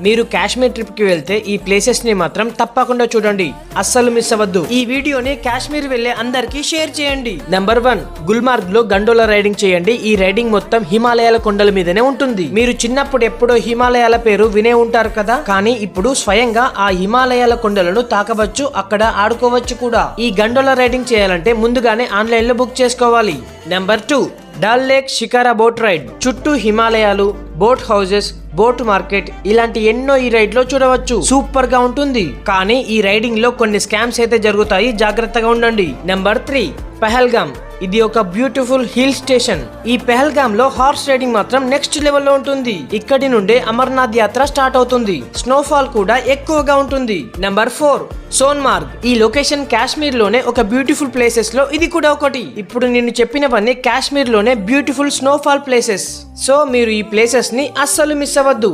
మీరు కాశ్మీర్ ట్రిప్ కి వెళ్తే ఈ ప్లేసెస్ ని మాత్రం తప్పకుండా చూడండి, అస్సలు మిస్ అవ్వద్దు. ఈ వీడియోని కాశ్మీర్ వెళ్లే అందరికీ షేర్ చేయండి. నెంబర్ 1, గుల్మార్గ్ లో గండోలా రైడింగ్ చేయండి. ఈ రైడింగ్ మొత్తం హిమాలయాల కొండల మీదనే ఉంటుంది. మీరు చిన్నప్పుడు ఎప్పుడో హిమాలయాల పేరు వినే ఉంటారు కదా, కానీ ఇప్పుడు స్వయంగా ఆ హిమాలయాల కొండలను తాకవచ్చు, అక్కడ ఆడుకోవచ్చు కూడా. ఈ గండోలా రైడింగ్ చేయాలంటే ముందుగానే ఆన్లైన్ లో బుక్ చేసుకోవాలి. Number 2, Dal lake shikara boat ride. చుట్టూ హిమాలయాలు, బోట్ హౌసెస్, బోట్ మార్కెట్ ఇలాంటి ఎన్నో ఈ రైడ్ లో చూడవచ్చు. సూపర్ గా ఉంటుంది. కానీ ఈ రైడింగ్ లో కొన్ని స్కామ్స్ అయితే జరుగుతాయి, జాగ్రత్తగా ఉండండి. నెంబర్ 3, పహల్గామ్. ఇది ఒక బ్యూటిఫుల్ హిల్ స్టేషన్. ఈ పహల్గామ్ లో హార్స్ రైడింగ్ మాత్రం నెక్స్ట్ లెవెల్ లో ఉంటుంది. ఇక్కడి నుండే అమర్నాథ్ యాత్ర స్టార్ట్ అవుతుంది. స్నోఫాల్ కూడా ఎక్కువగా ఉంటుంది. నెంబర్ 4, సోన్మార్గ్. ఈ లొకేషన్ కాశ్మీర్ లోనే ఒక బ్యూటిఫుల్ ప్లేసెస్ లో ఇది కూడా ఒకటి. ఇప్పుడు నేను చెప్పినవన్నీ కాశ్మీర్ లోనే బ్యూటిఫుల్ స్నోఫాల్ ప్లేసెస్. సో మీరు ఈ ప్లేసెస్ ని అస్సలు మిస్ అవ్వద్దు.